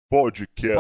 Podcast.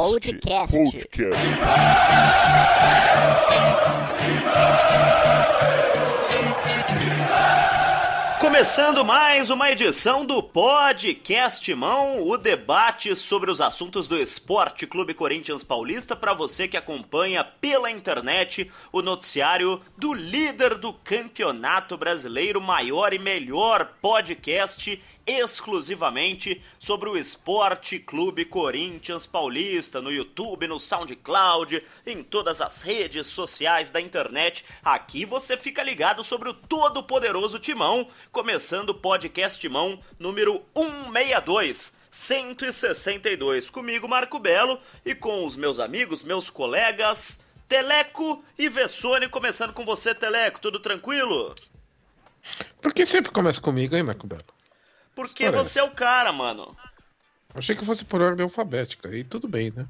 Começando mais uma edição do Podcast Mão, o debate sobre os assuntos do Esporte Clube Corinthians Paulista para você que acompanha pela internet o noticiário do líder do Campeonato Brasileiro, maior e melhor podcast exclusivamente sobre o Esporte Clube Corinthians Paulista, no YouTube, no SoundCloud, em todas as redes sociais da internet. Aqui você fica ligado sobre o todo-poderoso Timão, começando o Podcast Timão número 162, 162, comigo, Marco Belo, e com os meus amigos, meus colegas, Teleco e Vessone. Começando com você, Teleco, tudo tranquilo? Por que sempre começa comigo, hein, Marco Belo? Porque você é o cara, mano. Achei que fosse por ordem alfabética, e tudo bem, né?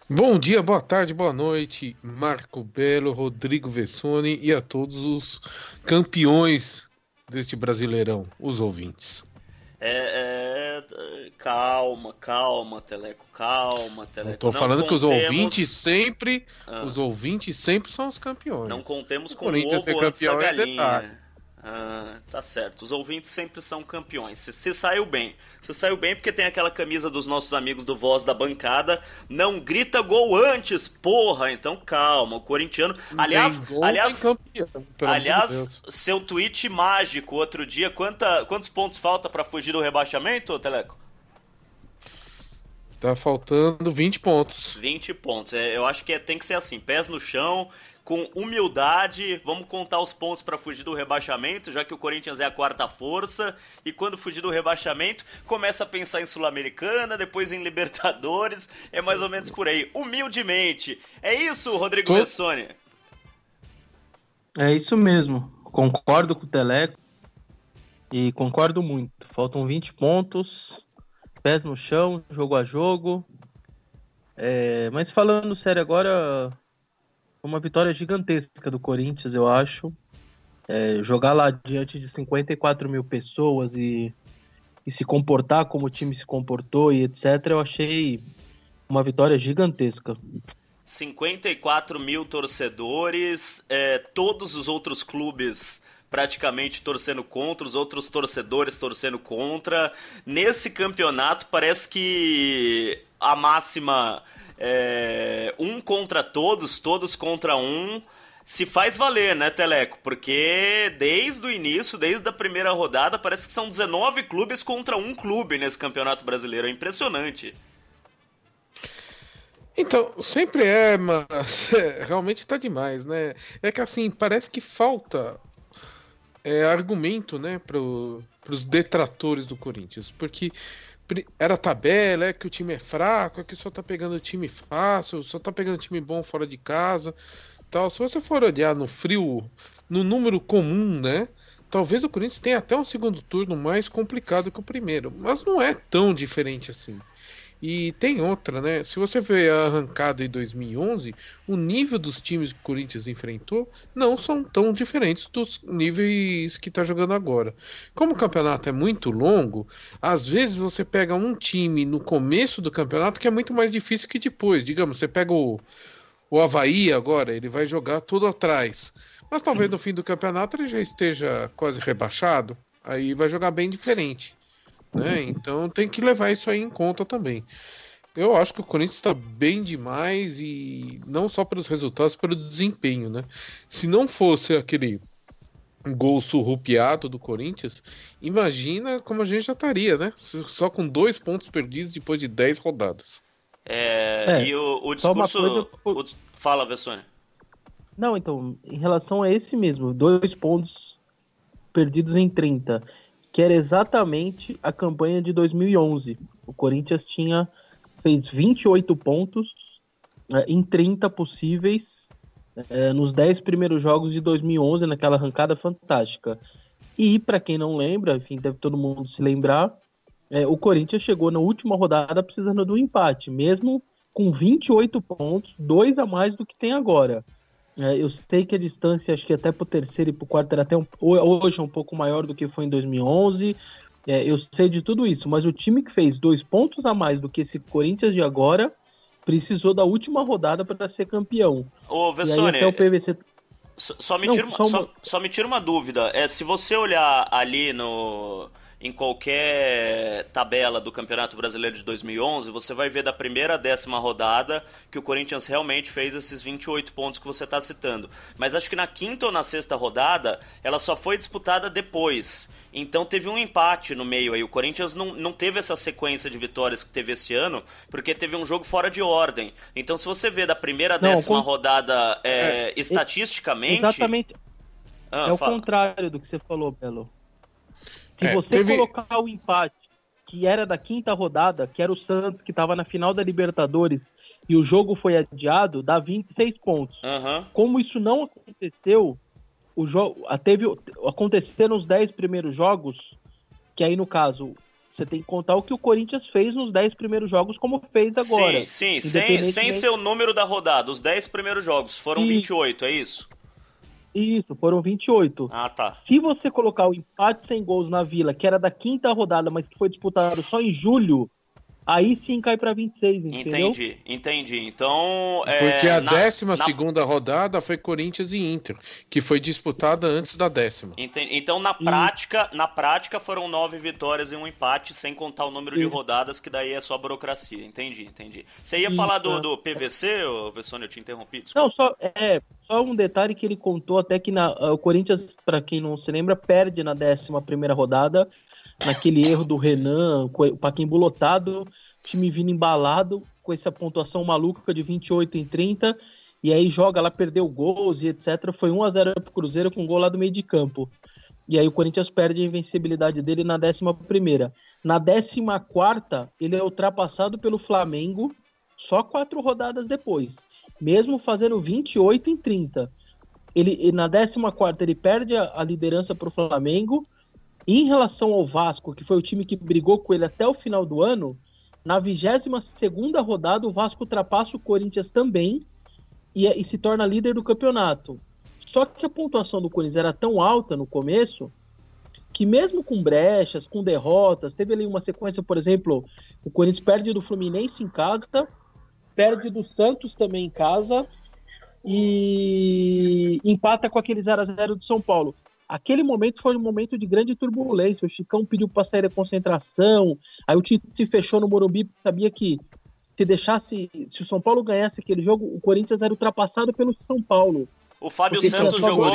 Bom dia, boa tarde, boa noite, Marco Belo, Rodrigo Vessone e a todos os campeões deste Brasileirão, os ouvintes. Calma, Teleco, calma, Teleco. Eu tô falando que os ouvintes sempre são os campeões. Não contemos com o Corinthians ovo antes da galinha. É Tá certo. Os ouvintes sempre são campeões. Você saiu bem. Você saiu bem porque tem aquela camisa dos nossos amigos do Voz da Bancada. Não grita gol antes, porra. Então calma, o corintiano. Aliás, seu tweet mágico outro dia. Quantos pontos falta pra fugir do rebaixamento, Teleco? Tá faltando 20 pontos. 20 pontos. Eu acho que tem que ser assim, pés no chão, com humildade. Vamos contar os pontos para fugir do rebaixamento, já que o Corinthians é a quarta força. E quando fugir do rebaixamento, começa a pensar em Sul-Americana, depois em Libertadores. É mais ou menos por aí, humildemente. É isso, Rodrigo Vessone? É isso mesmo. Concordo com o Teleco. E concordo muito. Faltam 20 pontos. Pés no chão, jogo a jogo. Mas falando sério agora, uma vitória gigantesca do Corinthians, eu acho. Jogar lá diante de 54 mil pessoas e se comportar como o time se comportou e etc., eu achei uma vitória gigantesca. 54 mil torcedores, todos os outros clubes praticamente torcendo contra, os outros torcedores torcendo contra. Nesse campeonato parece que a máxima um contra todos, todos contra um, se faz valer, né, Teleco? Porque desde o início, desde a primeira rodada, parece que são 19 clubes contra um clube nesse campeonato brasileiro. É impressionante. Então, sempre mas realmente tá demais, né? É que assim, parece que falta argumento, né, pros detratores do Corinthians, porque era tabela, que o time é fraco, que só tá pegando time fácil, só tá pegando time bom fora de casa, tal. Se você for olhar no frio, no número comum, né, talvez o Corinthians tenha até um segundo turno mais complicado que o primeiro, mas não é tão diferente assim. E tem outra, né? Se você vê a arrancada em 2011, o nível dos times que o Corinthians enfrentou não são tão diferentes dos níveis que está jogando agora. Como o campeonato é muito longo, às vezes você pega um time no começo do campeonato que é muito mais difícil que depois. Digamos, você pega o Avaí agora, ele vai jogar tudo atrás. Mas talvez no fim do campeonato ele já esteja quase rebaixado, aí vai jogar bem diferente. Né? Então tem que levar isso aí em conta também. Eu acho que o Corinthians está bem demais, e não só pelos resultados, pelo desempenho, né? Se não fosse aquele gol surrupiado do Corinthians, imagina como a gente já estaria, né? Só com 2 pontos perdidos depois de 10 rodadas. E o discurso... Fala, Vessone. Não, então, em relação a esse mesmo, 2 pontos perdidos em 30, que era exatamente a campanha de 2011. O Corinthians fez 28 pontos em 30 possíveis nos 10 primeiros jogos de 2011, naquela arrancada fantástica. E, para quem não lembra, enfim, deve todo mundo se lembrar, o Corinthians chegou na última rodada precisando do empate, mesmo com 28 pontos, 2 a mais do que tem agora. Eu sei que a distância, acho que até pro terceiro e pro quarto era até hoje um pouco maior do que foi em 2011. Eu sei de tudo isso, mas o time que fez 2 pontos a mais do que esse Corinthians de agora precisou da última rodada para ser campeão. Ô, Vessone, até o PVC... só me tira uma dúvida. Se você olhar ali em qualquer tabela do Campeonato Brasileiro de 2011, você vai ver da primeira à 10ª rodada que o Corinthians realmente fez esses 28 pontos que você está citando. Mas acho que na 5ª ou na 6ª rodada, ela só foi disputada depois. Então teve um empate no meio aí. O Corinthians não teve essa sequência de vitórias que teve esse ano, porque teve um jogo fora de ordem. Então se você vê da primeira à 10ª rodada estatisticamente... Exatamente. O contrário do que você falou, Belo. Se você colocar o empate, que era da 5ª rodada, que era o Santos, que estava na final da Libertadores, e o jogo foi adiado, dá 26 pontos. Uhum. Como isso não aconteceu, aconteceram os 10 primeiros jogos, que aí, no caso, você tem que contar o que o Corinthians fez nos 10 primeiros jogos, como fez agora. Sim. Sem ser o número da rodada. Os 10 primeiros jogos foram 28, é isso? Isso, foram 28. Ah, tá. Se você colocar o empate sem gols na Vila, que era da 5ª rodada, mas que foi disputado só em julho, aí sim cai pra 26, entendeu? Entendi. Então... Porque a 12ª rodada foi Corinthians e Inter, que foi disputada antes da 10ª. Então, na prática foram 9 vitórias e um empate, sem contar o número de rodadas, que daí é só burocracia. Entendi. Você ia falar do PVC, Vessone, eu te interrompi? Desculpa. Não, só um detalhe que ele contou, até que o Corinthians, pra quem não se lembra, perde na 11ª rodada, naquele erro do Renan, o Pacaembu lotado, time vindo embalado, com essa pontuação maluca de 28 em 30, e aí joga lá, perdeu gols e etc. Foi 1-0 pro Cruzeiro com um gol lá do meio de campo. E aí o Corinthians perde a invencibilidade dele na 11ª. Na 14ª, ele é ultrapassado pelo Flamengo só 4 rodadas depois, mesmo fazendo 28 em 30. Na 14ª, ele perde a liderança pro Flamengo. Em relação ao Vasco, que foi o time que brigou com ele até o final do ano, na 22ª rodada, o Vasco ultrapassa o Corinthians também e se torna líder do campeonato. Só que a pontuação do Corinthians era tão alta no começo que mesmo com brechas, com derrotas, teve ali uma sequência, por exemplo, o Corinthians perde do Fluminense em casa, perde do Santos também em casa e empata com aquele 0-0 do São Paulo. Aquele momento foi um momento de grande turbulência. O Chicão pediu para sair da concentração. Aí o Tite se fechou no Morumbi porque sabia que se o São Paulo ganhasse aquele jogo, o Corinthians era ultrapassado pelo São Paulo. O Fábio Santos jogou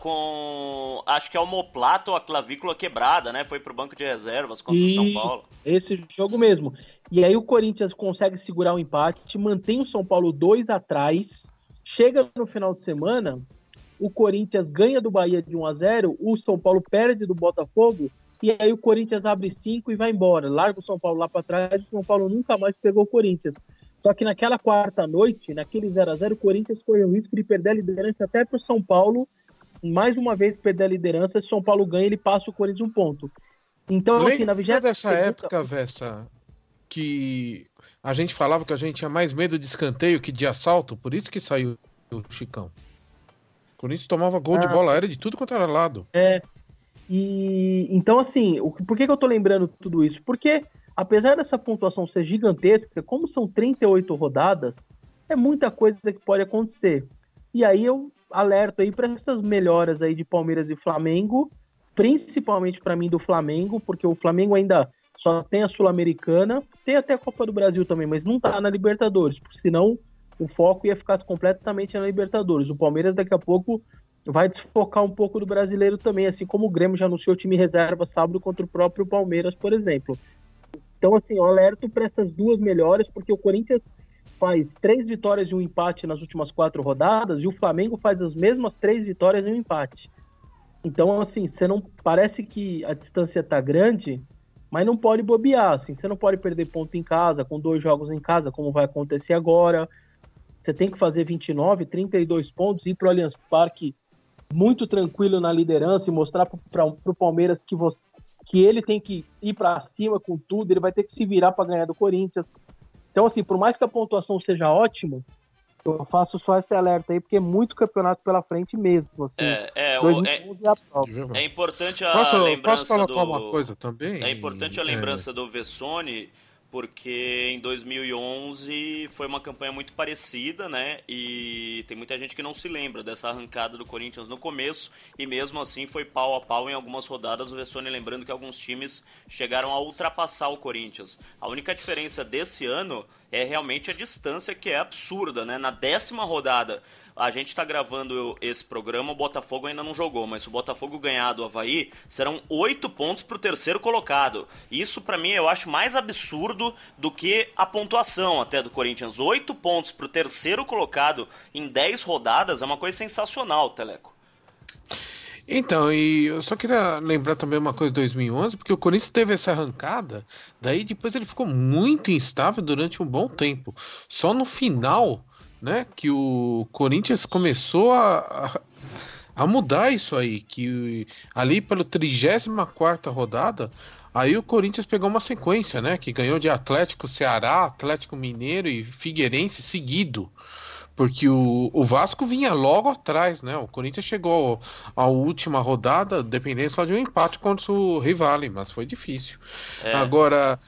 com acho que é omoplata ou a clavícula quebrada, né? Foi pro banco de reservas contra o São Paulo. Esse jogo mesmo. E aí o Corinthians consegue segurar o empate, mantém o São Paulo 2 atrás, chega no final de semana, o Corinthians ganha do Bahia de 1-0, o São Paulo perde do Botafogo, e aí o Corinthians abre 5 e vai embora. Larga o São Paulo lá para trás, o São Paulo nunca mais pegou o Corinthians. Só que naquela quarta noite, naquele 0-0, o Corinthians correu o risco de perder a liderança até para o São Paulo. Mais uma vez perder a liderança, se o São Paulo ganha, ele passa o Corinthians 1 ponto. Então, lembra assim, na 20ª... dessa época, Vessa, que a gente falava que a gente tinha mais medo de escanteio que de assalto, por isso que saiu o Chicão. O Corinthians tomava gol de bola aérea de tudo quanto era lado. Então, assim, por que eu tô lembrando tudo isso? Porque, apesar dessa pontuação ser gigantesca, como são 38 rodadas, é muita coisa que pode acontecer. E aí eu alerto aí para essas melhoras aí de Palmeiras e Flamengo, principalmente para mim do Flamengo, porque o Flamengo ainda só tem a Sul-Americana, tem até a Copa do Brasil também, mas não tá na Libertadores, porque senão o foco ia ficar completamente na Libertadores. O Palmeiras daqui a pouco vai desfocar um pouco do brasileiro também, assim como o Grêmio já anunciou o time reserva sábado contra o próprio Palmeiras, por exemplo. Então, assim, eu alerto para essas duas melhores, porque o Corinthians faz 3 vitórias e um empate nas últimas 4 rodadas, e o Flamengo faz as mesmas 3 vitórias e um empate. Então, assim, você não parece que a distância tá grande, mas não pode bobear, assim, você não pode perder ponto em casa, com 2 jogos em casa, como vai acontecer agora. Você tem que fazer 29, 32 pontos, ir para o Allianz Parque muito tranquilo na liderança e mostrar para o Palmeiras que ele tem que ir para cima com tudo, ele vai ter que se virar para ganhar do Corinthians. Então, assim, por mais que a pontuação seja ótima, Eu faço só esse alerta aí, porque é muito campeonato pela frente mesmo. Assim, 2011 é a prova. É importante a Posso lembrança colocar uma coisa também? É importante a lembrança do Vessone, porque em 2011 foi uma campanha muito parecida, né? E tem muita gente que não se lembra dessa arrancada do Corinthians no começo, e mesmo assim foi pau a pau em algumas rodadas. O Vessone lembrando que alguns times chegaram a ultrapassar o Corinthians. A única diferença desse ano é realmente a distância, que é absurda, né? Na 10ª rodada, a gente está gravando esse programa, o Botafogo ainda não jogou, mas se o Botafogo ganhar do Avaí, serão 8 pontos para o terceiro colocado. Isso, para mim, eu acho mais absurdo do que a pontuação até do Corinthians. 8 pontos para o terceiro colocado em 10 rodadas é uma coisa sensacional, Teleco. Então, e eu só queria lembrar também uma coisa de 2011, porque o Corinthians teve essa arrancada, daí depois ele ficou muito instável durante um bom tempo. Só no final, né, que o Corinthians começou a mudar isso aí, que ali pela 34ª rodada, aí o Corinthians pegou uma sequência, né, que ganhou de Atlético Ceará, Atlético Mineiro e Figueirense seguido. Porque o Vasco vinha logo atrás, né? O Corinthians chegou à última rodada dependendo só de um empate contra o Rivale, mas foi difícil. Agora,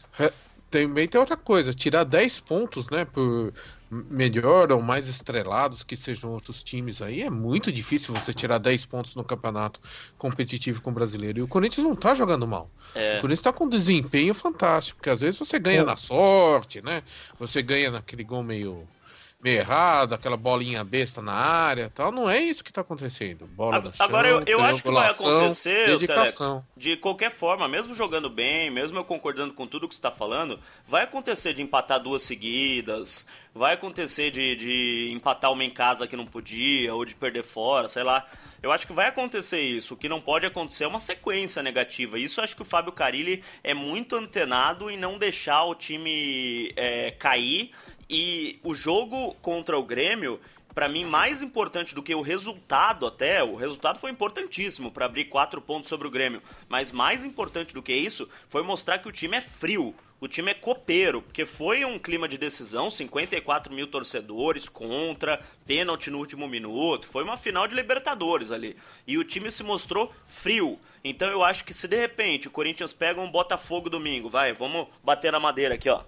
também tem outra coisa, tirar 10 pontos, né, por melhor ou mais estrelados que sejam outros times aí, é muito difícil você tirar 10 pontos no campeonato competitivo com o brasileiro. E o Corinthians não tá jogando mal. O Corinthians tá com um desempenho fantástico, porque às vezes você ganha na sorte, né? Você ganha naquele gol meio errado, aquela bolinha besta na área e tal. Não é isso que tá acontecendo. Bola no chão, agora eu acho que vai acontecer, dedicação. De qualquer forma, mesmo jogando bem, mesmo eu concordando com tudo que você tá falando, vai acontecer de empatar 2 seguidas, vai acontecer de empatar uma em casa que não podia, ou de perder fora, sei lá. Eu acho que vai acontecer isso. O que não pode acontecer é uma sequência negativa. Isso eu acho que o Fábio Carille é muito antenado em não deixar o time cair. E o jogo contra o Grêmio, para mim, mais importante do que o resultado até, o resultado foi importantíssimo para abrir 4 pontos sobre o Grêmio, mas mais importante do que isso foi mostrar que o time é frio, o time é copeiro, porque foi um clima de decisão, 54 mil torcedores contra, pênalti no último minuto, foi uma final de Libertadores ali, e o time se mostrou frio. Então eu acho que se de repente o Corinthians pega um Botafogo domingo, vamos bater na madeira aqui, ó.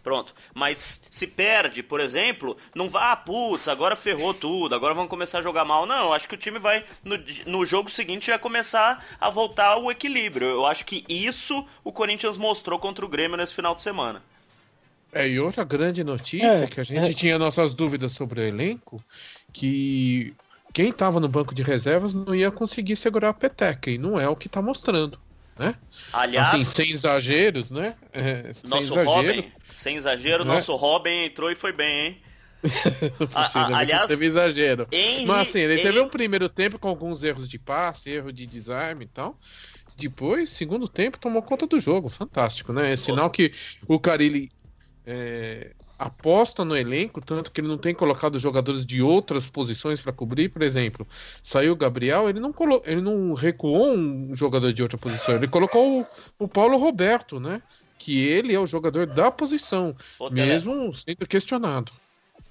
Pronto, mas se perde, por exemplo, não vai, putz, agora ferrou tudo, agora vamos começar a jogar mal. Não, eu acho que o time vai, no jogo seguinte, vai começar a voltar ao equilíbrio. Eu acho que isso o Corinthians mostrou contra o Grêmio nesse final de semana. E outra grande notícia, que a gente tinha nossas dúvidas sobre o elenco, que quem estava no banco de reservas não ia conseguir segurar a peteca, e não é o que está mostrando. Né? Aliás, assim, sem exageros, né? Sem exagero, nosso Robin entrou e foi bem, hein? Aliás, teve exagero. Mas assim, ele teve um primeiro tempo com alguns erros de passe, erro de desarme e tal. Depois, segundo tempo, tomou conta do jogo. Fantástico, né? É sinal que o Carille aposta no elenco, tanto que ele não tem colocado jogadores de outras posições para cobrir. Por exemplo, saiu o Gabriel, ele não recuou um jogador de outra posição, ele colocou o Paulo Roberto, né? Que ele é o jogador da posição, mesmo sendo questionado.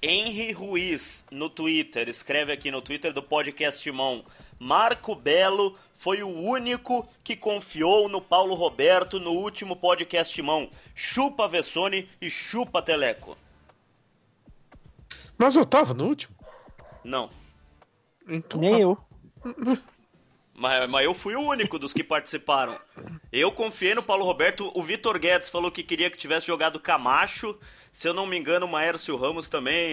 Henry Ruiz, no Twitter, escreve aqui no Twitter do Podcast Timão: Marco Belo foi o único que confiou no Paulo Roberto no último Podcast Timão. Chupa Vessone e chupa Teleco. Mas eu tava no último? Não. Então, nem eu. Mas eu fui o único dos que participaram. Eu confiei no Paulo Roberto. O Vitor Guedes falou que queria que tivesse jogado Camacho. Se eu não me engano, o Maércio Ramos também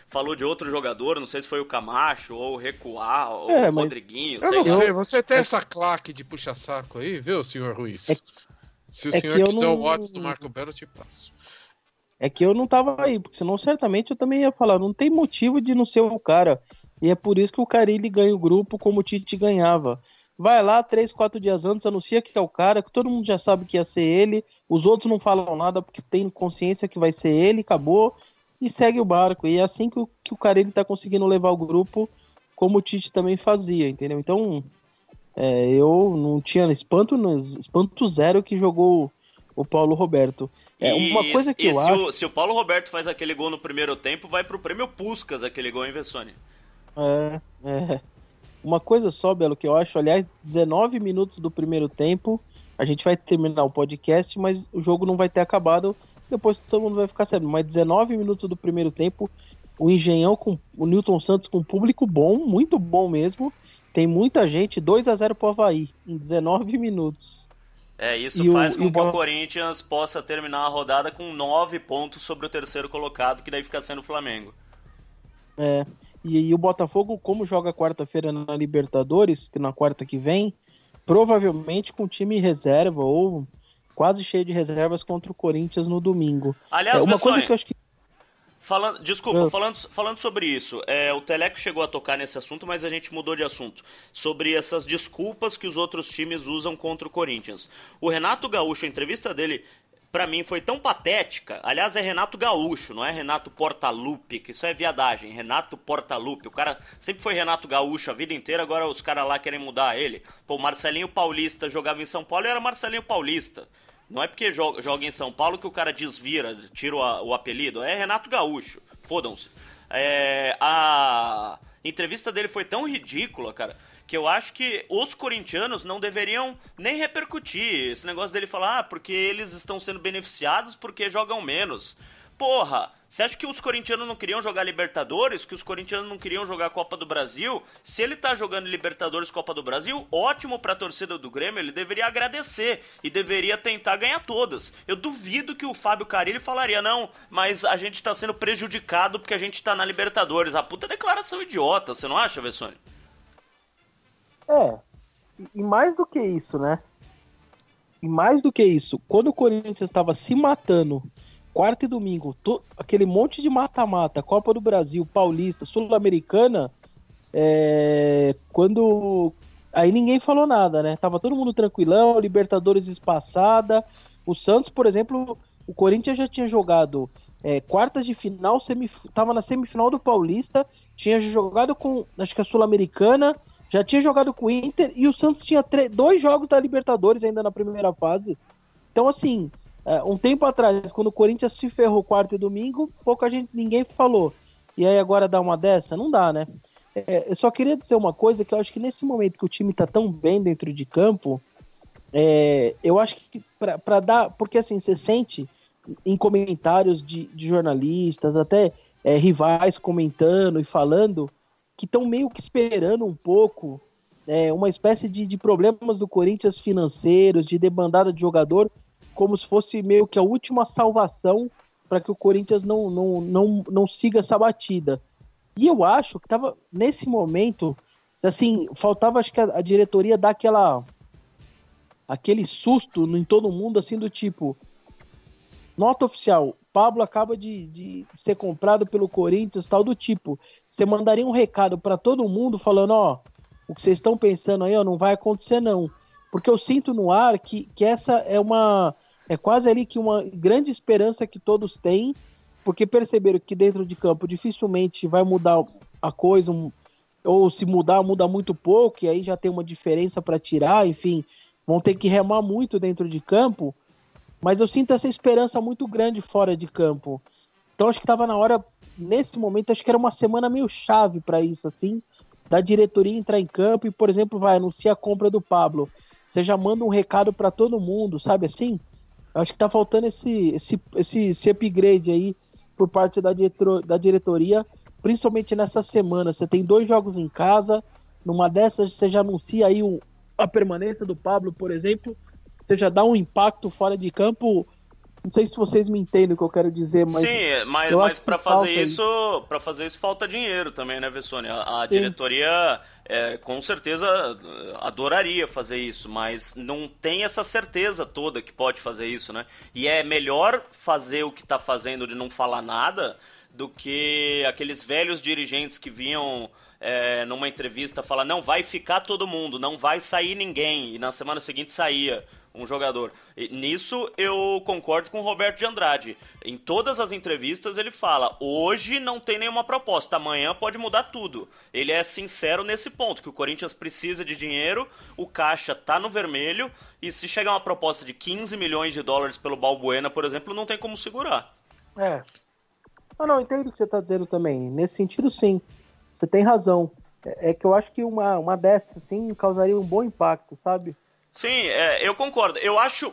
falou de outro jogador. Não sei se foi o Camacho ou o Recuar ou o Rodriguinho. Eu não sei, você tem essa claque de puxa-saco aí, viu, senhor Ruiz? Se o senhor quiser o WhatsApp do Marco Belo, eu te passo. É que eu não tava aí, porque senão certamente eu também ia falar, não tem motivo de não ser o cara. E é por isso que o Carille ganha o grupo como o Tite ganhava. Vai lá, 3, 4 dias antes, anuncia que é o cara, que todo mundo já sabe que ia ser ele, os outros não falam nada porque tem consciência que vai ser ele, acabou, e segue o barco. E é assim que o Carille tá conseguindo levar o grupo, como o Tite também fazia, entendeu? Então, eu não tinha espanto zero que jogou o Paulo Roberto. Uma coisa que se o Paulo Roberto faz aquele gol no primeiro tempo, vai pro prêmio Puskás aquele gol, hein, Vessone? Uma coisa só, Belo, que eu acho, aliás, 19 minutos do primeiro tempo, a gente vai terminar o podcast, mas o jogo não vai ter acabado, depois todo mundo vai ficar sabendo, mas 19 minutos do primeiro tempo, o Engenhão com o Newton Santos com público bom, muito bom mesmo, tem muita gente, 2-0 pro Avaí, em 19 minutos. Isso faz com que o Corinthians possa terminar a rodada com 9 pontos sobre o terceiro colocado, que daí fica sendo o Flamengo. E o Botafogo, como joga quarta-feira na Libertadores, que na quarta que vem, provavelmente com time reserva ou quase cheio de reservas contra o Corinthians no domingo. Aliás, uma coisa que eu acho que... Falando sobre isso, o Teleco chegou a tocar nesse assunto, mas a gente mudou de assunto. Sobre essas desculpas que os outros times usam contra o Corinthians. O Renato Gaúcho, a entrevista dele, pra mim, foi tão patética. Aliás, é Renato Gaúcho, não é Renato Portaluppi, que isso é viadagem. Renato Portaluppi. O cara sempre foi Renato Gaúcho a vida inteira, agora os caras lá querem mudar ele. Pô, o Marcelinho Paulista jogava em São Paulo e era Marcelinho Paulista. Não é porque joga em São Paulo que o cara desvira, tira o apelido. É Renato Gaúcho. Fodam-se. A entrevista dele foi tão ridícula, cara, que eu acho que os corintianos não deveriam nem repercutir esse negócio dele falar, porque eles estão sendo beneficiados porque jogam menos. Porra, você acha que os corintianos não queriam jogar Libertadores? Que os corintianos não queriam jogar Copa do Brasil? Se ele tá jogando Libertadores e Copa do Brasil, ótimo pra torcida do Grêmio, ele deveria agradecer e deveria tentar ganhar todas. Eu duvido que o Fábio Carille falaria, não, mas a gente tá sendo prejudicado porque a gente tá na Libertadores. A puta declaração idiota, você não acha, Vessone? E mais do que isso, né? E mais do que isso, quando o Corinthians estava se matando, quarta e domingo, aquele monte de mata-mata, Copa do Brasil, Paulista, Sul-Americana, aí ninguém falou nada, né? Tava todo mundo tranquilão, Libertadores espaçada. O Santos, por exemplo, o Corinthians já tinha jogado quartas de final, tava na semifinal do Paulista, tinha jogado com, acho que a Sul-Americana, já tinha jogado com o Inter, e o Santos tinha 2 jogos da Libertadores ainda na primeira fase. Então, assim, um tempo atrás, quando o Corinthians se ferrou quarta e domingo, ninguém falou. E aí agora dá uma dessa? Não dá, né? Eu só queria dizer uma coisa, que eu acho que nesse momento que o time tá tão bem dentro de campo, eu acho que pra dar... Porque assim, você sente em comentários de jornalistas, até rivais comentando e falando, que estão meio que esperando um pouco uma espécie de problemas do Corinthians financeiros, de debandada de jogador, como se fosse meio que a última salvação para que o Corinthians não siga essa batida. E eu acho que estava nesse momento, assim, faltava, acho que a diretoria dar aquele susto em todo mundo, assim, do tipo, nota oficial, Pablo acaba de ser comprado pelo Corinthians, tal, do tipo, você mandaria um recado para todo mundo falando, o que vocês estão pensando aí, não vai acontecer não. Porque eu sinto no ar que essa é quase ali que uma grande esperança que todos têm, porque perceberam que dentro de campo dificilmente vai mudar a coisa, ou se mudar, muda muito pouco, e aí já tem uma diferença para tirar, enfim, vão ter que remar muito dentro de campo, mas eu sinto essa esperança muito grande fora de campo. Então acho que estava na hora, nesse momento, acho que era uma semana meio chave para isso, assim, da diretoria entrar em campo e, por exemplo, vai anunciar a compra do Pablo. Você já manda um recado para todo mundo, sabe assim? Acho que tá faltando esse upgrade aí por parte da diretoria, principalmente nessa semana. Você tem 2 jogos em casa, numa dessas você já anuncia aí a permanência do Pablo, por exemplo, você já dá um impacto fora de campo. Não sei se vocês me entendem o que eu quero dizer, mas... Sim, mas para fazer isso falta dinheiro também, né, Vessone? A diretoria com certeza adoraria fazer isso, mas não tem essa certeza toda que pode fazer isso, né? E é melhor fazer o que tá fazendo de não falar nada do que aqueles velhos dirigentes que vinham numa entrevista falar, não, vai ficar todo mundo, não vai sair ninguém, e na semana seguinte saía. um jogador. E nisso eu concordo com o Roberto de Andrade. Em todas as entrevistas ele fala, hoje não tem nenhuma proposta, amanhã pode mudar tudo. Ele é sincero nesse ponto, que o Corinthians precisa de dinheiro, o caixa tá no vermelho, e se chegar uma proposta de 15 milhões de dólares pelo Balbuena, por exemplo, não tem como segurar. Não, entendo o que você tá dizendo também. Nesse sentido, sim. Você tem razão. É que eu acho que uma dessas, assim, causaria um bom impacto, sabe? Sim, eu concordo. Eu acho,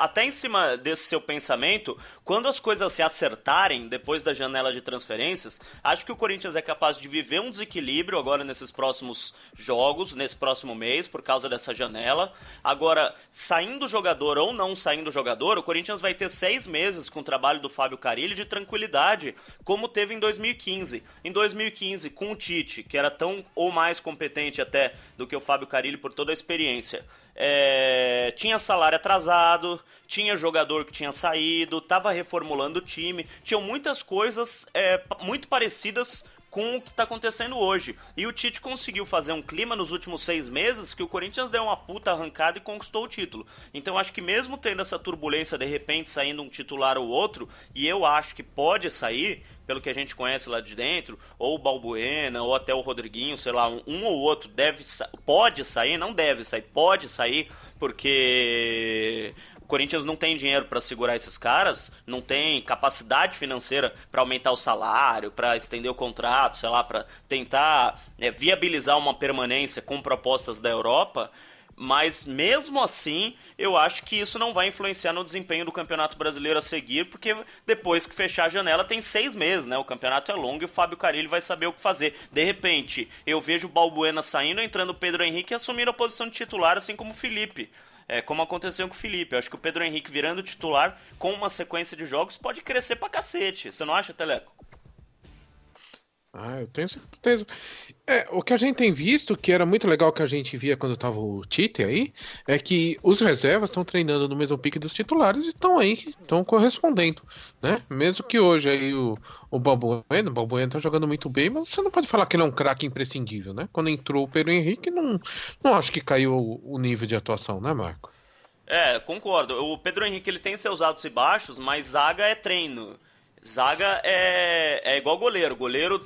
até em cima desse seu pensamento, quando as coisas se acertarem depois da janela de transferências, acho que o Corinthians é capaz de viver um desequilíbrio agora nesses próximos jogos, nesse próximo mês, por causa dessa janela. Agora, saindo jogador ou não saindo jogador, o Corinthians vai ter 6 meses com o trabalho do Fábio Carille de tranquilidade, como teve em 2015. Em 2015, com o Tite, que era tão ou mais competente até do que o Fábio Carille por toda a experiência, tinha salário atrasado, tinha jogador que tinha saído, estava reformulando o time, tinham muitas coisas muito parecidas com o que está acontecendo hoje. E o Tite conseguiu fazer um clima nos últimos 6 meses que o Corinthians deu uma puta arrancada e conquistou o título. Então acho que mesmo tendo essa turbulência, de repente saindo um titular ou outro, e eu acho que pode sair, pelo que a gente conhece lá de dentro, ou o Balbuena, ou até o Rodriguinho, sei lá, um ou outro pode sair, não deve sair, pode sair, porque o Corinthians não tem dinheiro para segurar esses caras, não tem capacidade financeira para aumentar o salário, para estender o contrato, sei lá, para tentar viabilizar uma permanência com propostas da Europa. Mas mesmo assim, eu acho que isso não vai influenciar no desempenho do Campeonato Brasileiro a seguir, porque depois que fechar a janela tem 6 meses, né? O campeonato é longo e o Fábio Carille vai saber o que fazer. De repente, eu vejo o Balbuena saindo, entrando o Pedro Henrique e assumindo a posição de titular, assim como o Felipe. Como aconteceu com o Felipe. Eu acho que o Pedro Henrique virando titular com uma sequência de jogos pode crescer pra cacete. Você não acha, Teleco? Eu tenho certeza. O que a gente tem visto, que era muito legal que a gente via quando tava o Tite aí, é que os reservas estão treinando no mesmo pique dos titulares e estão aí, estão correspondendo, né? Mesmo que hoje aí o Balbuena tá jogando muito bem, mas você não pode falar que ele é um craque imprescindível, né? Quando entrou o Pedro Henrique, não acho que caiu o nível de atuação, né, Marco? Concordo. O Pedro Henrique ele tem seus altos e baixos, mas zaga é treino. Zaga é igual goleiro. Goleiro,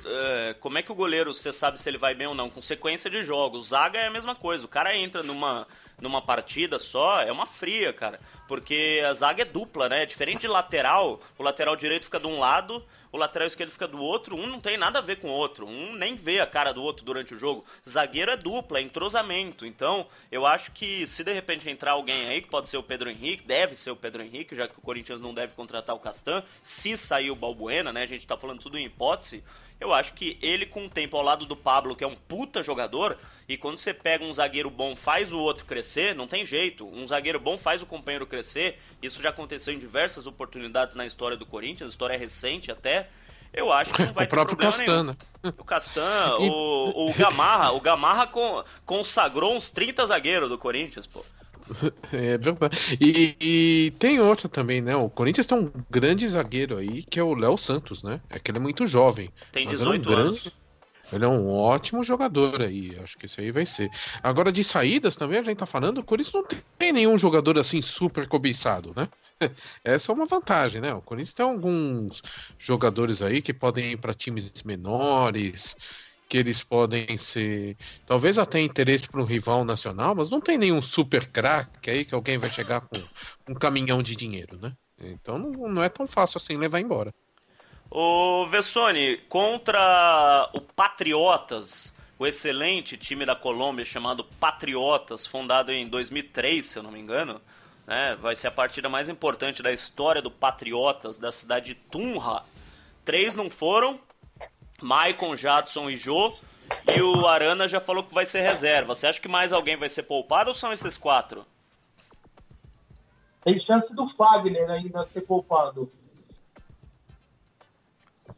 como é que o goleiro, você sabe se ele vai bem ou não? Com sequência de jogos. Zaga é a mesma coisa. O cara entra numa partida só, é uma fria, cara. Porque a zaga é dupla, né? Diferente de lateral, o lateral direito fica de um lado, o lateral esquerdo fica do outro. Um não tem nada a ver com o outro. Um nem vê a cara do outro durante o jogo. Zagueiro é dupla, é entrosamento. Então, eu acho que se de repente entrar alguém aí, que pode ser o Pedro Henrique, deve ser o Pedro Henrique, já que o Corinthians não deve contratar o Castan, se sair o Balbuena, né? A gente tá falando tudo em hipótese. Eu acho que ele, com o tempo ao lado do Pablo, que é um puta jogador, e quando você pega um zagueiro bom, faz o outro crescer, não tem jeito. Um zagueiro bom faz o companheiro crescer. Isso já aconteceu em diversas oportunidades na história do Corinthians, história recente até. Eu acho que não vai ter problema Castan, nenhum. Né? O Castan, o Gamarra consagrou uns 30 zagueiros do Corinthians, pô. É verdade. E tem outra também, né? O Corinthians tem um grande zagueiro aí, que é o Léo Santos, né? É que ele é muito jovem. Tem 18 anos. Ele é um ótimo jogador aí, acho que esse aí vai ser. Agora, de saídas também, a gente tá falando, o Corinthians não tem nenhum jogador assim super cobiçado, né? Essa é uma vantagem, né? O Corinthians tem alguns jogadores aí que podem ir para times menores, que eles podem ser, talvez até interesse para um rival nacional, mas não tem nenhum super craque aí que alguém vai chegar com um caminhão de dinheiro, né? Então não é tão fácil assim levar embora. Ô Vessone, contra o Patriotas, o excelente time da Colômbia chamado Patriotas, fundado em 2003, se eu não me engano, né? Vai ser a partida mais importante da história do Patriotas, da cidade de Tunja. 3 não foram, Maicon, Jadson e Jô, e o Arana já falou que vai ser reserva. Você acha que mais alguém vai ser poupado ou são esses 4? Tem chance do Fagner ainda ser poupado.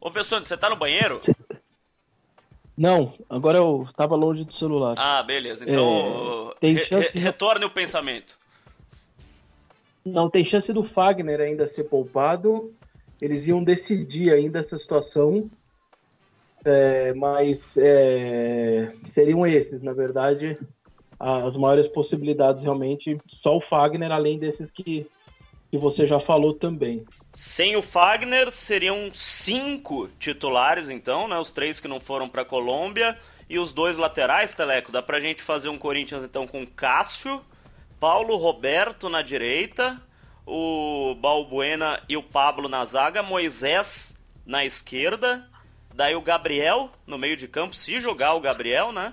Ô Vessone, você tá no banheiro? Não, agora eu estava longe do celular. Ah, beleza. Então, retorne o pensamento. Não, tem chance do Fagner ainda ser poupado. Eles iam decidir ainda essa situação. Mas seriam esses, na verdade. as maiores possibilidades realmente, só o Fagner, além desses que você já falou também. Sem o Fagner, seriam 5 titulares, então, né? Os 3 que não foram para a Colômbia e os 2 laterais, Teleco. Dá pra gente fazer um Corinthians, então, com Cássio, Paulo Roberto na direita, o Balbuena e o Pablo na zaga, Moisés na esquerda, daí o Gabriel no meio de campo, se jogar o Gabriel, né?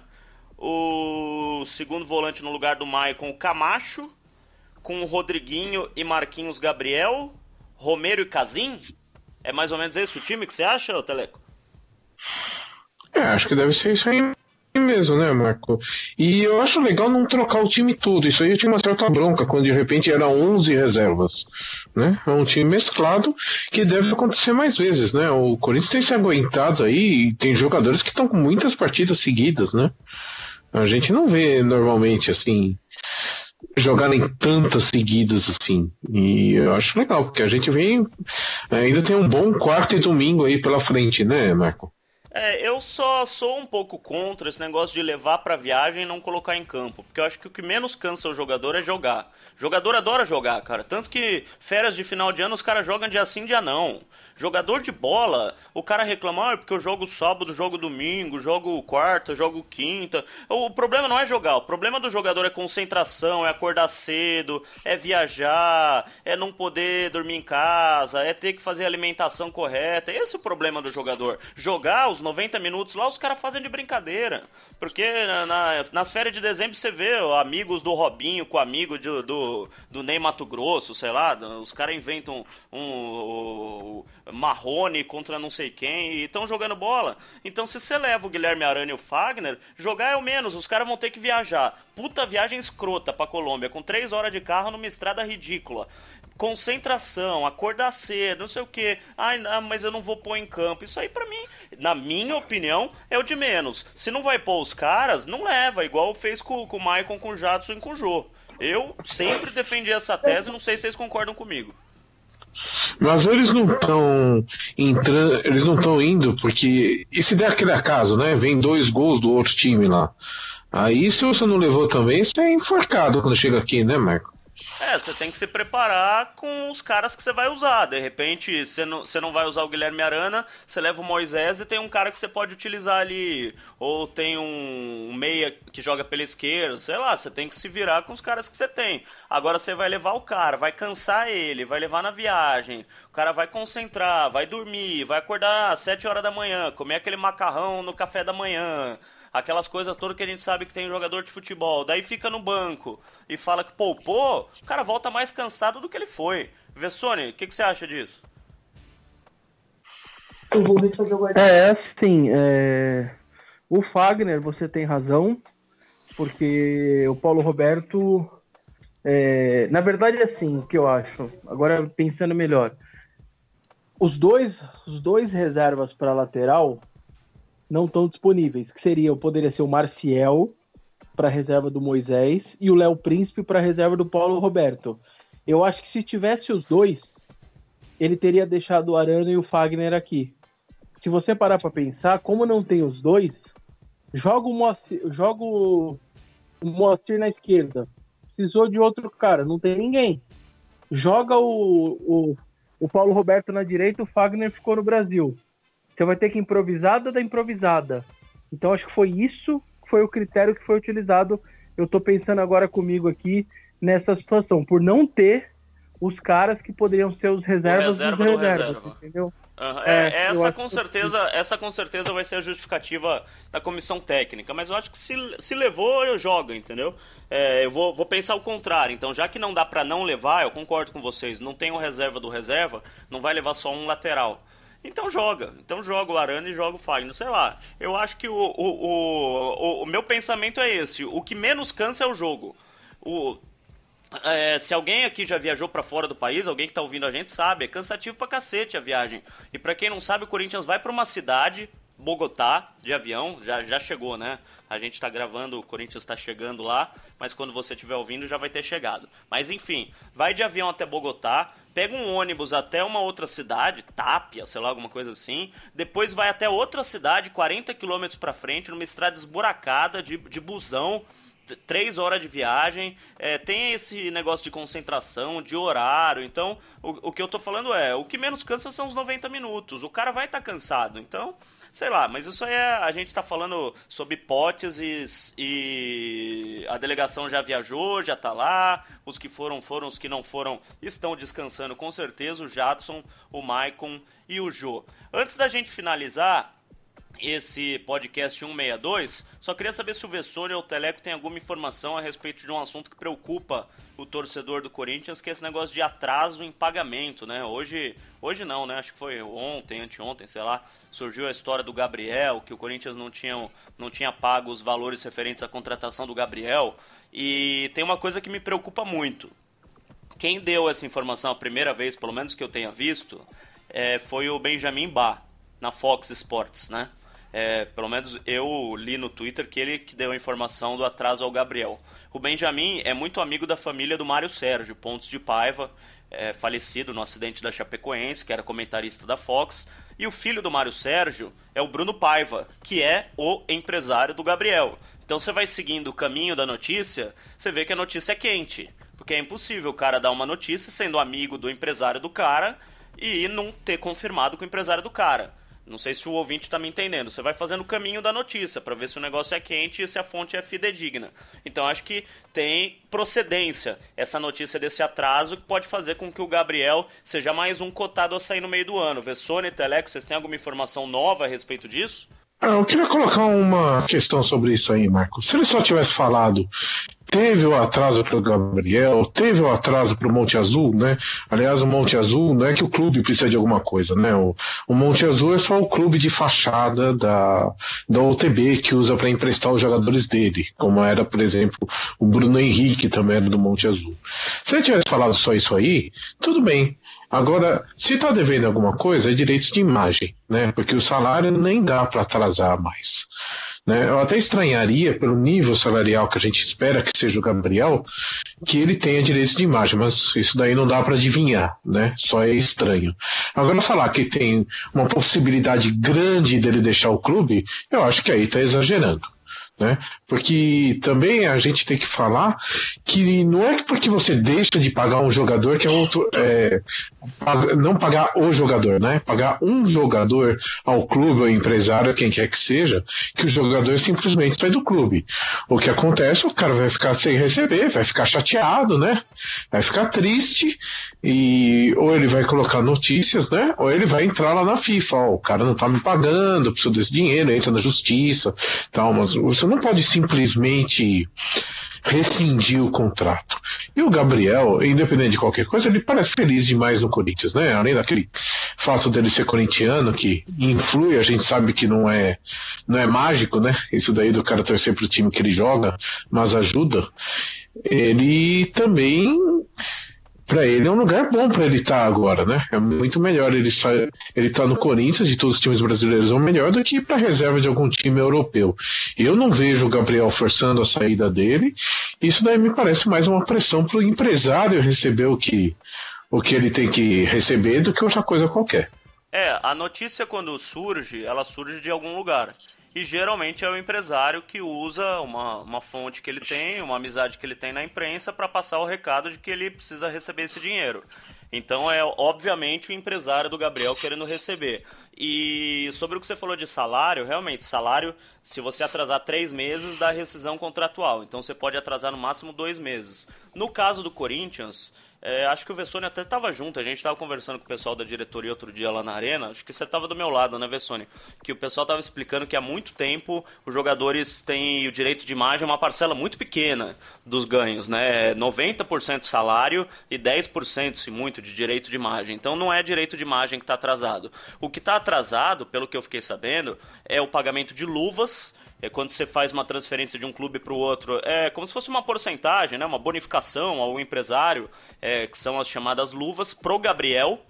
O segundo volante no lugar do Maicon, o Camacho, com o Rodriguinho e Marquinhos Gabriel, Romero e Casim? É mais ou menos esse o time que você acha, Teleco? Acho que deve ser isso aí mesmo, né, Marco? E eu acho legal não trocar o time todo. Isso aí eu tinha uma certa bronca quando de repente eram 11 reservas, né? É um time mesclado que deve acontecer mais vezes, né? O Corinthians tem se aguentado aí e tem jogadores que estão com muitas partidas seguidas, né? A gente não vê normalmente assim jogarem tantas seguidas assim. E eu acho legal, porque a gente vem ainda tem um bom quarto e domingo aí pela frente, né, Marco? Eu só sou um pouco contra esse negócio de levar pra viagem e não colocar em campo. Porque eu acho que o que menos cansa o jogador é jogar. O jogador adora jogar, cara. Tanto que férias de final de ano os caras jogam dia sim, dia não. Jogador de bola, o cara reclama, porque eu jogo sábado, jogo domingo, jogo quarta, jogo quinta. O problema não é jogar, o problema do jogador é concentração, é acordar cedo, é viajar, é não poder dormir em casa, é ter que fazer a alimentação correta. Esse é o problema do jogador. Jogar os 90 minutos lá, os caras fazem de brincadeira. Porque nas férias de dezembro você vê amigos do Robinho com amigo do Ney Mato Grosso, sei lá, os caras inventam um Marrone contra não sei quem e estão jogando bola. Então se você leva o Guilherme Arana e o Fagner, jogar é o menos, os caras vão ter que viajar. Puta viagem escrota pra Colômbia, com 3 horas de carro numa estrada ridícula. Concentração, acordar cedo, não sei o que. Ai, não, mas eu não vou pôr em campo. Isso aí pra mim, na minha opinião, é o de menos. Se não vai pôr os caras, não leva, igual fez com o Maicon, com o Jadson e com o Jô. Eu sempre defendi essa tese, não sei se vocês concordam comigo. Mas eles não estão eles não estão indo porque e se der aquele acaso, né? Vem 2 gols do outro time lá. Aí se você não levou também, você é enforcado quando chega aqui, né, Marco? Você tem que se preparar com os caras que você vai usar. De repente, você não vai usar o Guilherme Arana, você leva o Moisés e tem um cara que você pode utilizar ali. Ou tem um meia que joga pela esquerda, sei lá, você tem que se virar com os caras que você tem. Agora você vai levar o cara, vai cansar ele, vai levar na viagem, o cara vai concentrar, vai dormir, vai acordar às 7 horas da manhã, comer aquele macarrão no café da manhã. Aquelas coisas todas que a gente sabe que tem jogador de futebol. Daí fica no banco e fala que poupou, o cara volta mais cansado do que ele foi. Vessone, o que você acha disso? Assim, o Fagner, você tem razão, porque o Paulo Roberto, na verdade é assim, o que eu acho, agora pensando melhor, os dois reservas para lateral não estão disponíveis, que poderia ser o Marcial para reserva do Moisés e o Léo Príncipe para reserva do Paulo Roberto. Eu acho que se tivesse os dois, ele teria deixado o Arana e o Fagner aqui. Se você parar para pensar, como não tem os dois, joga o Moacir na esquerda. Precisou de outro cara, não tem ninguém. Joga o Paulo Roberto na direita, o Fagner ficou no Brasil. Você vai ter que improvisar da improvisada. Então acho que foi isso que foi o critério que foi utilizado. Eu tô pensando agora comigo aqui nessa situação, por não ter os caras que poderiam ser os reservas dos reservas, entendeu? Essa com certeza vai ser a justificativa da comissão técnica, mas eu acho que se levou, eu jogo, entendeu? Eu vou pensar o contrário. Então, já que não dá pra não levar, eu concordo com vocês, não tem o reserva do reserva, não vai levar só um lateral. Então joga o Arana e joga o Fagner, sei lá. Eu acho que o meu pensamento é esse, o que menos cansa é o jogo. Se alguém aqui já viajou pra fora do país, alguém que tá ouvindo a gente sabe, é cansativo pra cacete a viagem. E pra quem não sabe, o Corinthians vai pra uma cidade, Bogotá, de avião, já chegou, né? A gente tá gravando, o Corinthians tá chegando lá, mas quando você estiver ouvindo já vai ter chegado. Mas enfim, vai de avião até Bogotá, pega um ônibus até uma outra cidade, Tápia, sei lá, alguma coisa assim, depois vai até outra cidade, 40 quilômetros pra frente, numa estrada esburacada de busão, 3 horas de viagem, tem esse negócio de concentração, de horário. Então, o que eu tô falando o que menos cansa são os 90 minutos. O cara vai estar cansado, então, sei lá, mas isso aí a gente tá falando sobre hipóteses e a delegação já viajou, já tá lá, os que foram, os que não foram estão descansando com certeza, o Jadson, o Maicon e o Jô. Antes da gente finalizar esse podcast 162, só queria saber se o Vessone ou o Teleco tem alguma informação a respeito de um assunto que preocupa o torcedor do Corinthians, que é esse negócio de atraso em pagamento, né? Hoje não, né? Acho que foi ontem, anteontem, sei lá, surgiu a história do Gabriel, que o Corinthians não tinha pago os valores referentes à contratação do Gabriel, e tem uma coisa que me preocupa muito. Quem deu essa informação a primeira vez, pelo menos que eu tenha visto, foi o Benjamin Bá, na Fox Sports, né? Pelo menos eu li no Twitter que ele que deu a informação do atraso ao Gabriel. O Benjamin é muito amigo da família do Mário Sérgio Pontes de Paiva, falecido no acidente da Chapecoense, que era comentarista da Fox. E o filho do Mário Sérgio é o Bruno Paiva, que é o empresário do Gabriel. Então você vai seguindo o caminho da notícia, você vê que a notícia é quente. Porque é impossível o cara dar uma notícia sendo amigo do empresário do cara e não ter confirmado com o empresário do cara. Não sei se o ouvinte está me entendendo. Você vai fazendo o caminho da notícia para ver se o negócio é quente e se a fonte é fidedigna. Então acho que tem procedência essa notícia desse atraso que pode fazer com que o Gabriel seja mais um cotado a sair no meio do ano. Vessone e Teleco, vocês têm alguma informação nova a respeito disso? Eu queria colocar uma questão sobre isso aí, Marco. Se ele só tivesse falado, teve o atraso para o Gabriel, teve o atraso para o Monte Azul, né? Aliás, o Monte Azul não é que o clube precisa de alguma coisa, né? O Monte Azul é só o clube de fachada da OTB que usa para emprestar os jogadores dele, como era, por exemplo, o Bruno Henrique também era do Monte Azul. Se ele tivesse falado só isso aí, tudo bem. Agora, se está devendo alguma coisa, é direitos de imagem, né? Porque o salário nem dá para atrasar mais. Né? Eu até estranharia, pelo nível salarial que a gente espera que seja o Gabriel, que ele tenha direitos de imagem, mas isso daí não dá para adivinhar, né? Só é estranho. Agora, falar que tem uma possibilidade grande dele deixar o clube, eu acho que aí está exagerando. Né? Porque também a gente tem que falar que não é porque você deixa de pagar um jogador que é outro, não pagar o jogador, né? Pagar um jogador ao clube, ao empresário, quem quer que seja, que o jogador simplesmente sai do clube. O que acontece, o cara vai ficar sem receber, vai ficar chateado, né? Vai ficar triste e ou ele vai colocar notícias, né? Ou ele vai entrar lá na FIFA, o cara não tá me pagando, preciso desse dinheiro, entra na justiça, tal, mas você não pode simplesmente rescindir o contrato. E o Gabriel, independente de qualquer coisa, ele parece feliz demais no Corinthians, né? Além daquele fato dele ser corintiano, que influi, a gente sabe que não é mágico, né? Isso daí do cara torcer pro time que ele joga, mas ajuda. Ele também, para ele é um lugar bom para ele estar agora, né? É muito melhor ele tá no Corinthians, de todos os times brasileiros é o melhor, do que para reserva de algum time europeu. Eu não vejo o Gabriel forçando a saída dele. Isso daí me parece mais uma pressão para o empresário receber o que ele tem que receber do que outra coisa qualquer. A notícia quando surge, ela surge de algum lugar. E geralmente é o empresário que usa uma fonte que ele tem, uma amizade que ele tem na imprensa para passar o recado de que ele precisa receber esse dinheiro. Então é obviamente o empresário do Gabriel querendo receber. E sobre o que você falou de salário, realmente, salário, se você atrasar 3 meses, dá rescisão contratual. Então você pode atrasar no máximo 2 meses. No caso do Corinthians, acho que o Vessone até estava junto, a gente estava conversando com o pessoal da diretoria outro dia lá na arena, acho que você estava do meu lado, né, Vessone? Que o pessoal estava explicando que há muito tempo os jogadores têm o direito de imagem, uma parcela muito pequena dos ganhos, né? 90% salário e 10%, se muito, de direito de imagem. Então não é direito de imagem que está atrasado. O que está atrasado, pelo que eu fiquei sabendo, é o pagamento de luvas. Quando você faz uma transferência de um clube para o outro, é como se fosse uma porcentagem, né? Uma bonificação ao empresário, que são as chamadas luvas, pro Gabriel.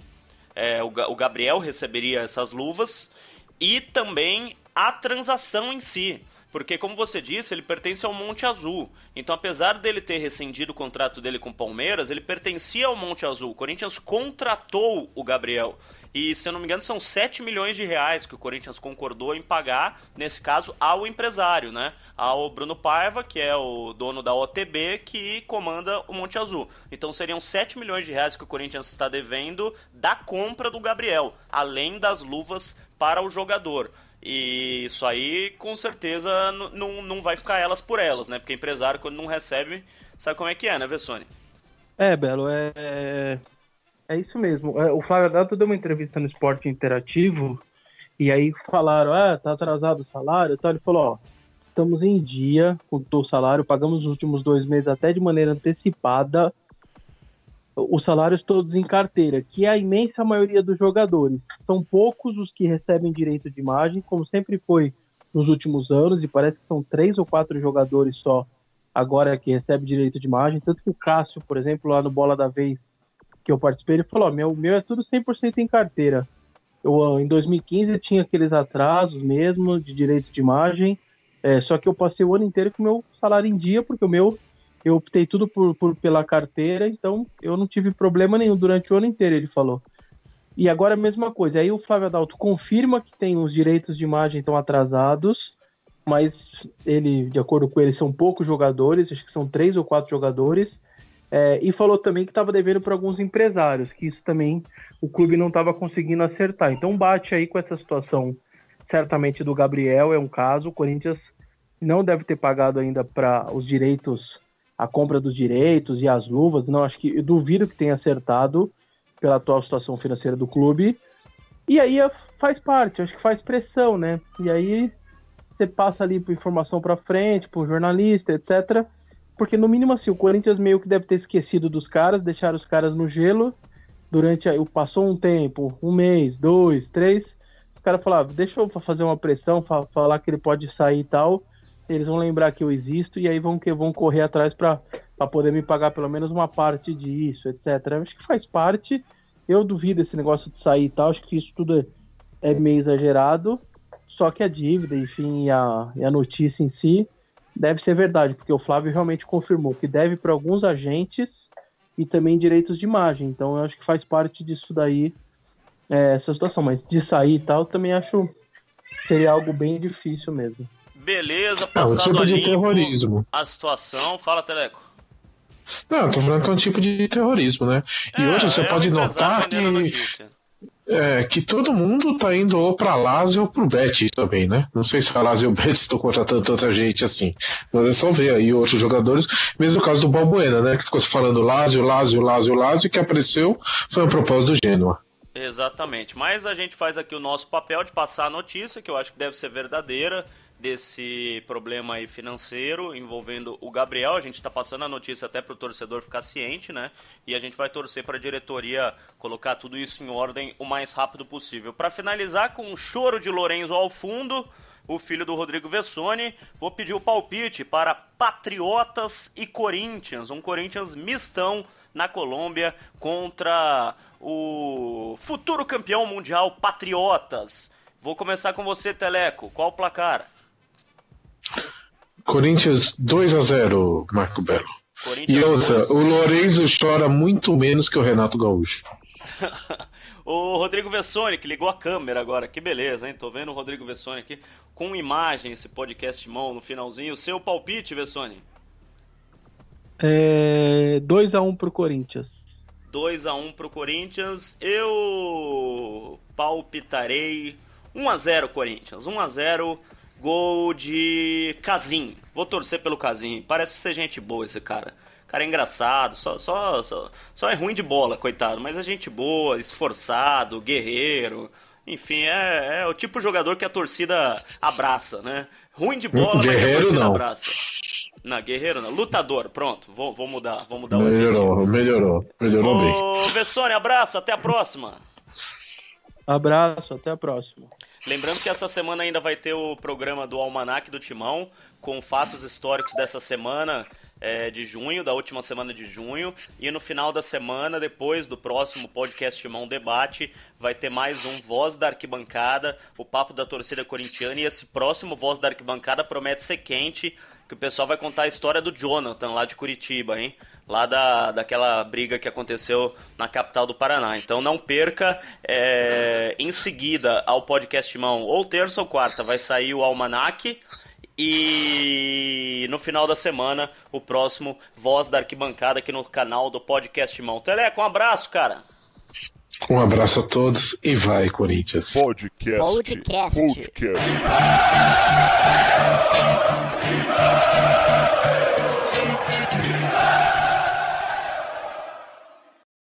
O Gabriel receberia essas luvas e também a transação em si. Porque, como você disse, ele pertence ao Monte Azul. Então, apesar dele ter rescindido o contrato dele com o Palmeiras, ele pertencia ao Monte Azul. O Corinthians contratou o Gabriel. E, se eu não me engano, são 7 milhões de reais que o Corinthians concordou em pagar, nesse caso, ao empresário, né? Ao Bruno Paiva, que é o dono da OTB, que comanda o Monte Azul. Então, seriam 7 milhões de reais que o Corinthians está devendo da compra do Gabriel, além das luvas para o jogador. E isso aí, com certeza, não vai ficar elas por elas, né? Porque empresário, quando não recebe, sabe como é que é, né, Vessone? Belo, é isso mesmo. O Flávio Adalto deu uma entrevista no Esporte Interativo e aí falaram, tá atrasado o salário e tal. Ele falou, estamos em dia com o salário, pagamos os últimos 2 meses até de maneira antecipada os salários todos em carteira, que é a imensa maioria dos jogadores. São poucos os que recebem direito de imagem, como sempre foi nos últimos anos, e parece que são 3 ou 4 jogadores só agora que recebem direito de imagem. Tanto que o Cássio, por exemplo, lá no Bola da Vez, que eu participei, ele falou, meu é tudo 100% em carteira. Em 2015 tinha aqueles atrasos mesmo de direito de imagem, só que eu passei o ano inteiro com o meu salário em dia, porque eu optei tudo pela carteira, então eu não tive problema nenhum durante o ano inteiro, ele falou. E agora a mesma coisa, aí o Flávio Adalto confirma que tem os direitos de imagem estão atrasados, mas de acordo com ele, são poucos jogadores, acho que são 3 ou 4 jogadores, e falou também que estava devendo para alguns empresários, que isso também o clube não estava conseguindo acertar. Então bate aí com essa situação, certamente do Gabriel, é um caso, o Corinthians não deve ter pagado ainda para os direitos, a compra dos direitos e as luvas, não, acho que eu duvido que tenha acertado pela atual situação financeira do clube, e aí faz parte, acho que faz pressão, né, e aí você passa ali por informação para frente, por jornalista, etc, porque no mínimo assim, o Corinthians meio que deve ter esquecido dos caras, deixaram os caras no gelo, passou um tempo, 1 mês, 2, 3, os caras falaram, deixa eu fazer uma pressão, falar que ele pode sair e tal, eles vão lembrar que eu existo e aí vão correr atrás para poder me pagar pelo menos uma parte disso, etc. Eu acho que faz parte, eu duvido esse negócio de sair e tal, acho que isso tudo é meio exagerado, só que a dívida, enfim, e a notícia em si deve ser verdade, porque o Flávio realmente confirmou que deve para alguns agentes e também direitos de imagem, então eu acho que faz parte disso daí, essa situação, mas de sair e tal, também acho que seria algo bem difícil mesmo. Beleza, passado tipo de limpo terrorismo. A situação. Fala, Teleco. Não, tô falando que é um tipo de terrorismo, né? E hoje você pode notar que todo mundo tá indo ou pra Lazio ou pro Betis também, né? Não sei se a Lazio e o Betis estão contratando tanta gente assim. Mas é só ver aí outros jogadores. Mesmo o caso do Balbuena, né? Que ficou se falando Lazio, e que apareceu foi uma proposta do Genoa. Exatamente. Mas a gente faz aqui o nosso papel de passar a notícia, que eu acho que deve ser verdadeira, desse problema aí financeiro envolvendo o Gabriel. A gente está passando a notícia até para o torcedor ficar ciente, né? E a gente vai torcer para a diretoria colocar tudo isso em ordem o mais rápido possível. Para finalizar com um choro de Lorenzo ao fundo, o filho do Rodrigo Vessone, vou pedir o palpite para Patriotas e Corinthians. Um Corinthians mistão na Colômbia contra o futuro campeão mundial Patriotas. Vou começar com você, Teleco. Qual o placar? Corinthians 2-0, Marco Belo. E outra, o Lorenzo chora muito menos que o Renato Gaúcho. O Rodrigo Vessone, que ligou a câmera agora, que beleza, hein? Tô vendo o Rodrigo Vessone aqui com imagem, esse podcast mão no finalzinho. Seu palpite, Vessone? 2-1 pro Corinthians. 2-1 pro Corinthians. Eu palpitarei 1-0 Corinthians. 1-0, gol de Casim. Vou torcer pelo Casim. Parece ser gente boa esse cara. O cara é engraçado, só é ruim de bola, coitado. Mas é gente boa, esforçado, guerreiro. Enfim, é o tipo de jogador que a torcida abraça, né? Ruim de bola, mas que a torcida abraça. Não, guerreiro não. Lutador, pronto. Vou mudar o Melhorou bem. Ô, Vessone, abraço, até a próxima. Abraço, até a próxima. Lembrando que essa semana ainda vai ter o programa do Almanac do Timão, com fatos históricos dessa semana, de junho, da última semana de junho, e no final da semana, depois do próximo podcast Mão Debate, vai ter mais um Voz da Arquibancada, o papo da torcida corintiana, e esse próximo Voz da Arquibancada promete ser quente, que o pessoal vai contar a história do Jonathan, lá de Curitiba, hein? Lá daquela briga que aconteceu na capital do Paraná. Então não perca, em seguida ao podcast Mão, ou terça ou quarta, vai sair o Almanac, e no final da semana, o próximo Voz da Arquibancada aqui no canal do podcast Mão. Teleco, um abraço, cara! Um abraço a todos e vai, Corinthians. Podcast.